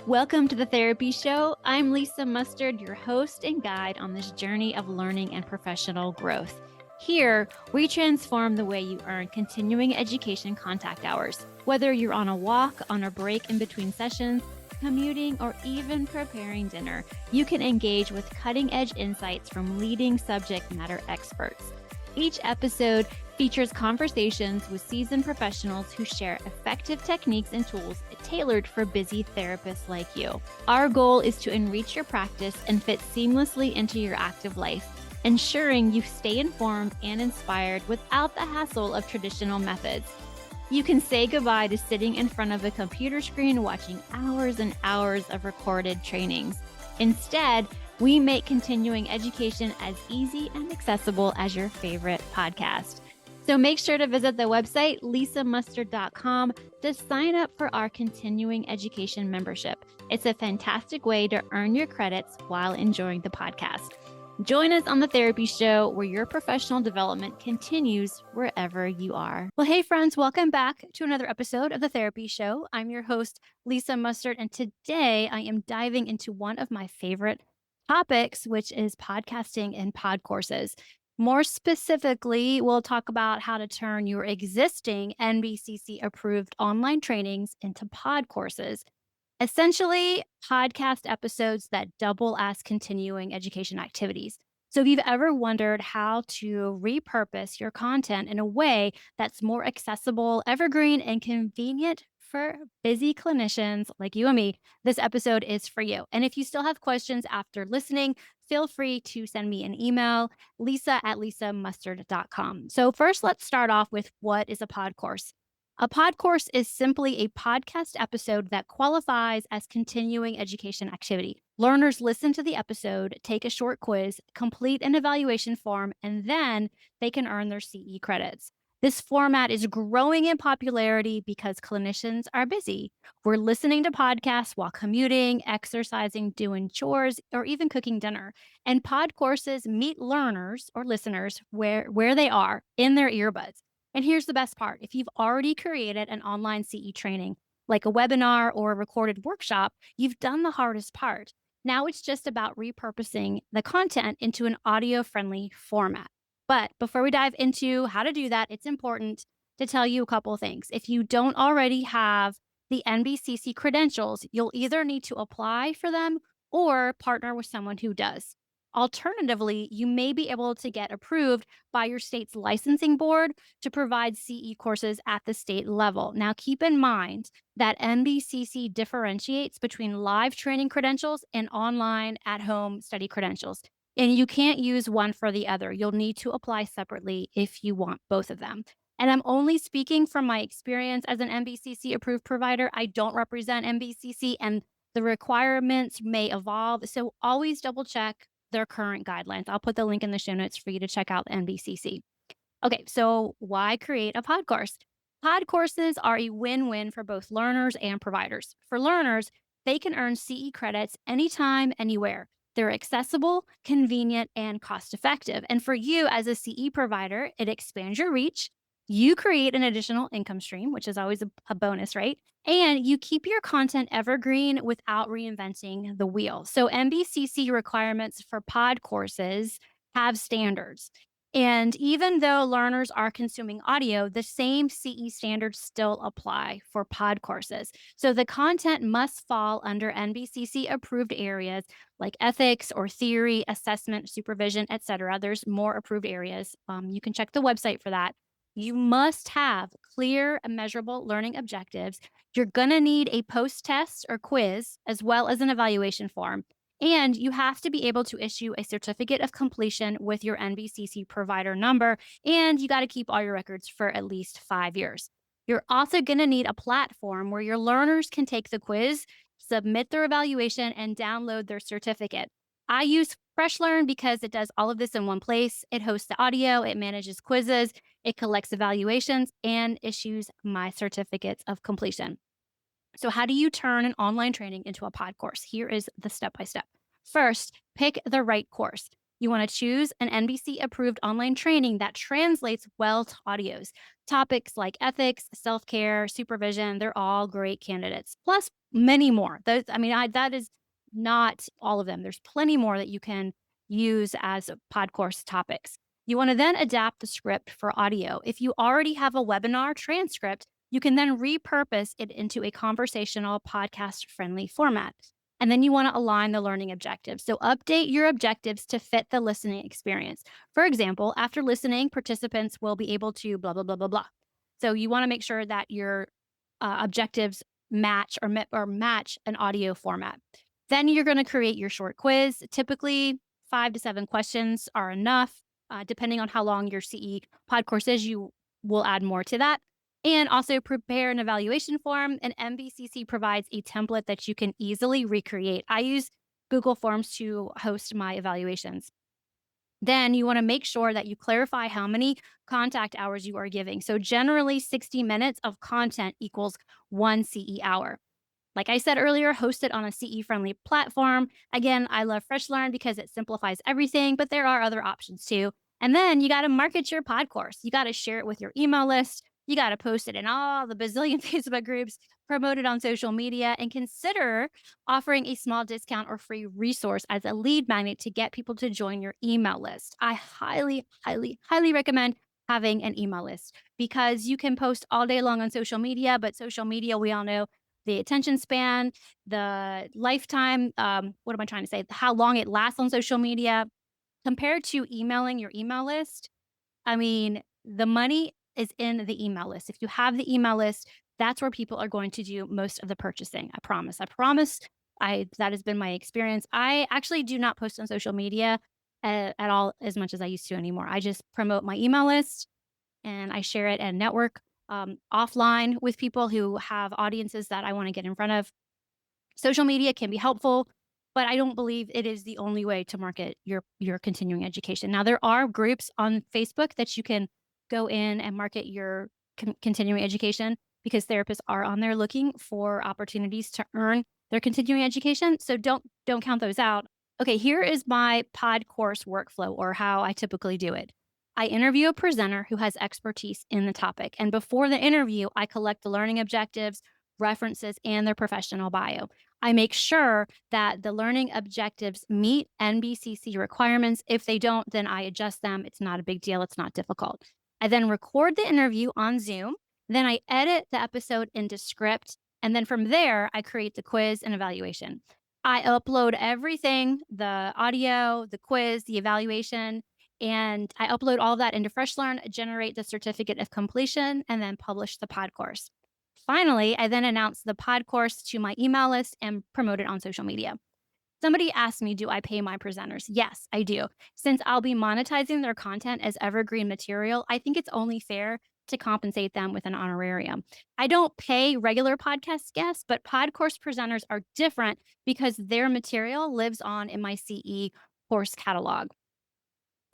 Welcome to the Therapy Show. I'm Lisa Mustard, your host and guide on this journey of learning and professional growth. Here, we transform the way you earn continuing education contact hours. Whether you're on a walk, on a break in between sessions, commuting, or even preparing dinner, you can engage with cutting-edge insights from leading subject matter experts. Each episode features conversations with seasoned professionals who share effective techniques and tools tailored for busy therapists like you. Our goal is to enrich your practice and fit seamlessly into your active life, ensuring you stay informed and inspired without the hassle of traditional methods. You can say goodbye to sitting in front of a computer screen watching hours and hours of recorded trainings. Instead, we make continuing education as easy and accessible as your favorite podcast. So make sure to visit the website, lisamustard.com, to sign up for our continuing education membership. It's a fantastic way to earn your credits while enjoying the podcast. Join us on the Therapy Show, where your professional development continues wherever you are. Well, hey friends, welcome back to another episode of the Therapy Show. I'm your host, Lisa Mustard, and today I am diving into one of my favorite topics, which is podcasting and Podcourses. More specifically, we'll talk about how to turn your existing NBCC-approved online trainings into Podcourses. Essentially, podcast episodes that double as continuing education activities. So if you've ever wondered how to repurpose your content in a way that's more accessible, evergreen, and convenient for busy clinicians like you and me, this episode is for you. And if you still have questions after listening, feel free to send me an email, lisa@lisamustard.com. So first, let's start off with what is a podcourse. A podcourse is simply a podcast episode that qualifies as continuing education activity. Learners listen to the episode, take a short quiz, complete an evaluation form, and then they can earn their CE credits. This format is growing in popularity because clinicians are busy. We're listening to podcasts while commuting, exercising, doing chores, or even cooking dinner. And podcourses meet learners or listeners where they are in their earbuds. And here's the best part. If you've already created an online CE training, like a webinar or a recorded workshop, you've done the hardest part. Now it's just about repurposing the content into an audio-friendly format. But before we dive into how to do that, it's important to tell you a couple of things. If you don't already have the NBCC credentials, you'll either need to apply for them or partner with someone who does. Alternatively, you may be able to get approved by your state's licensing board to provide CE courses at the state level. Now, keep in mind that NBCC differentiates between live training credentials and online at-home study credentials. And you can't use one for the other. You'll need to apply separately if you want both of them. And I'm only speaking from my experience as an NBCC-approved provider. I don't represent NBCC, and the requirements may evolve. So always double check their current guidelines. I'll put the link in the show notes for you to check out NBCC. Okay, so why create a podcourse? Podcourses are a win-win for both learners and providers. For learners, they can earn CE credits anytime, anywhere. They're accessible, convenient, and cost-effective. And for you as a CE provider, it expands your reach. You create an additional income stream, which is always a bonus, right? And you keep your content evergreen without reinventing the wheel. So NBCC requirements for Podcourses have standards. And even though learners are consuming audio, the same CE standards still apply for Podcourses. So the content must fall under NBCC approved areas like ethics or theory, assessment, supervision, etc. There's more approved areas. You can check the website for that. You must have clear and measurable learning objectives. You're going to need a post-test or quiz, as well as an evaluation form. And you have to be able to issue a certificate of completion with your NBCC provider number, and you got to keep all your records for at least 5 years. You're also going to need a platform where your learners can take the quiz, submit their evaluation, and download their certificate. I use FreshLearn because it does all of this in one place. It hosts the audio, it manages quizzes, it collects evaluations, and issues my certificates of completion. So how do you turn an online training into a pod course? Here is the step-by-step. First, pick the right course. You want to choose an NBC approved online training that translates well to audios. Topics like ethics, self care, supervision, they're all great candidates, plus many more. That is not all of them. There's plenty more that you can use as Podcourse topics. You want to then adapt the script for audio. If you already have a webinar transcript, you can then repurpose it into a conversational podcast friendly format. And then you want to align the learning objectives. So update your objectives to fit the listening experience. For example, after listening, participants will be able to blah, blah, blah, blah, blah. So you want to make sure that your objectives match an audio format. Then you're going to create your short quiz. Typically, 5 to 7 questions are enough. Depending on how long your CE pod course is, you will add more to that. And also prepare an evaluation form. And NBCC provides a template that you can easily recreate. I use Google Forms to host my evaluations. Then you want to make sure that you clarify how many contact hours you are giving. So generally 60 minutes of content equals 1 CE hour. Like I said earlier, host it on a CE friendly platform. Again, I love FreshLearn because it simplifies everything, but there are other options too. And then you got to market your pod course. You got to share it with your email list. You got to post it in all the bazillion Facebook groups, promote it on social media, and consider offering a small discount or free resource as a lead magnet to get people to join your email list. I highly, highly, highly recommend having an email list because you can post all day long on social media, but social media, we all know, the attention span, the lifetime, what am I trying to say? How long it lasts on social media compared to emailing your email list. I mean, the money is in the email list. If you have the email list, that's where people are going to do most of the purchasing. I promise. I promise. That has been my experience. I actually do not post on social media at all as much as I used to anymore. I just promote my email list and I share it and network offline with people who have audiences that I want to get in front of. Social media can be helpful, but I don't believe it is the only way to market your continuing education. Now, there are groups on Facebook that you can go in and market your continuing education because therapists are on there looking for opportunities to earn their continuing education. So don't count those out. Okay, here is my pod course workflow or how I typically do it. I interview a presenter who has expertise in the topic. And before the interview, I collect the learning objectives, references, and their professional bio. I make sure that the learning objectives meet NBCC requirements. If they don't, then I adjust them. It's not a big deal. It's not difficult. I then record the interview on Zoom. Then I edit the episode into script. And then from there, I create the quiz and evaluation. I upload everything, the audio, the quiz, the evaluation, and I upload all of that into FreshLearn, generate the certificate of completion, and then publish the pod course. Finally, I then announce the pod course to my email list and promote it on social media. Somebody asked me, do I pay my presenters? Yes, I do. Since I'll be monetizing their content as evergreen material, I think it's only fair to compensate them with an honorarium. I don't pay regular podcast guests, but pod course presenters are different because their material lives on in my CE course catalog.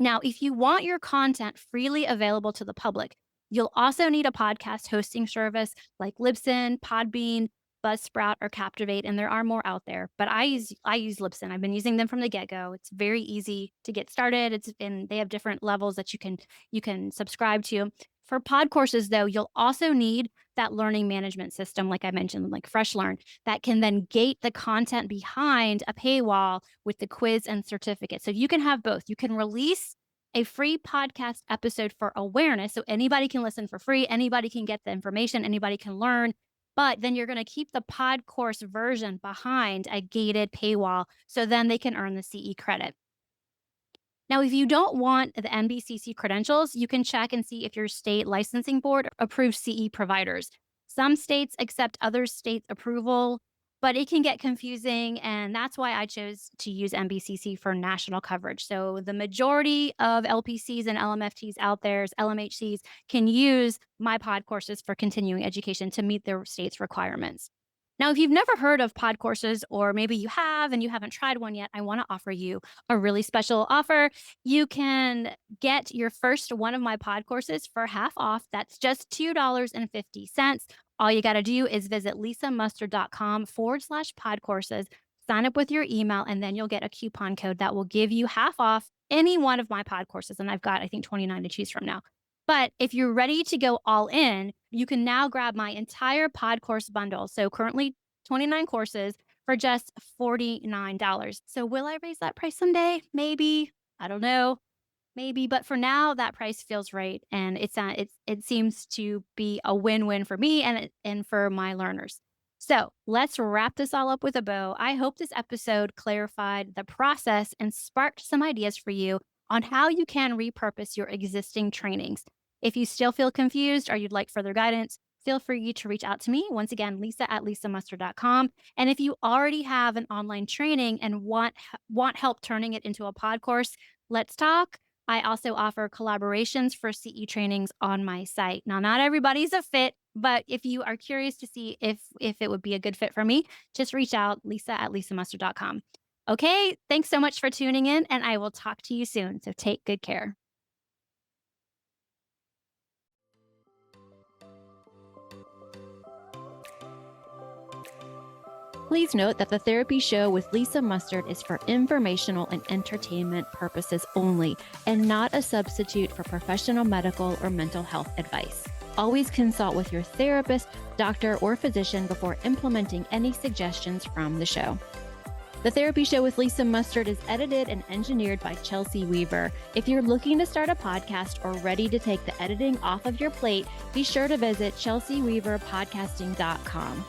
Now, if you want your content freely available to the public, you'll also need a podcast hosting service like Libsyn, Podbean, Buzzsprout, or Captivate, and there are more out there. But I use Libsyn. I've been using them from the get-go. It's very easy to get started. And they have different levels that you can subscribe to. For pod courses, though, you'll also need that learning management system, like I mentioned, like FreshLearn, that can then gate the content behind a paywall with the quiz and certificate. So you can have both. You can release a free podcast episode for awareness. So anybody can listen for free. Anybody can get the information. Anybody can learn. But then you're going to keep the pod course version behind a gated paywall. So then they can earn the CE credit. Now, if you don't want the NBCC credentials, you can check and see if your state licensing board approves CE providers. Some states accept other states' approval, but it can get confusing. And that's why I chose to use NBCC for national coverage. So the majority of LPCs and LMFTs out there, LMHCs, can use my pod courses for continuing education to meet their state's requirements. Now, if you've never heard of Podcourses, or maybe you have and you haven't tried one yet, I want to offer you a really special offer. You can get your first one of my Podcourses for half off. That's just $2.50. All you got to do is visit lisamustard.com/podcourses, sign up with your email, and then you'll get a coupon code that will give you half off any one of my pod courses. And I've got, I think, 29 to choose from now. But if you're ready to go all in, you can now grab my entire pod course bundle. So currently 29 courses for just $49. So will I raise that price someday? Maybe. I don't know. Maybe, but for now, that price feels right, and it seems to be a win-win for me and for my learners. So let's wrap this all up with a bow. I hope this episode clarified the process and sparked some ideas for you on how you can repurpose your existing trainings. If you still feel confused or you'd like further guidance, feel free to reach out to me. Once again, lisa@lisamustard.com. And if you already have an online training and want help turning it into a pod course, let's talk. I also offer collaborations for CE trainings on my site. Now, not everybody's a fit, but if you are curious to see if it would be a good fit for me, just reach out, lisa@lisamustard.com. Okay, thanks so much for tuning in, and I will talk to you soon. So take good care. Please note that the therapy show with Lisa Mustard is for informational and entertainment purposes only, and not a substitute for professional medical or mental health advice. Always consult with your therapist, doctor, or physician before implementing any suggestions from the show. The Therapy Show with Lisa Mustard is edited and engineered by Chelsea Weaver. If you're looking to start a podcast or ready to take the editing off of your plate, be sure to visit chelseaweaverpodcasting.com.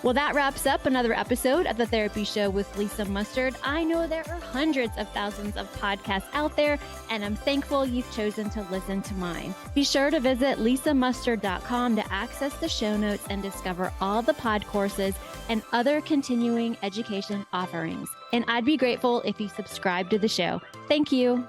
Well, that wraps up another episode of The Therapy Show with Lisa Mustard. I know there are hundreds of thousands of podcasts out there, and I'm thankful you've chosen to listen to mine. Be sure to visit lisamustard.com to access the show notes and discover all the pod courses and other continuing education offerings. And I'd be grateful if you subscribe to the show. Thank you.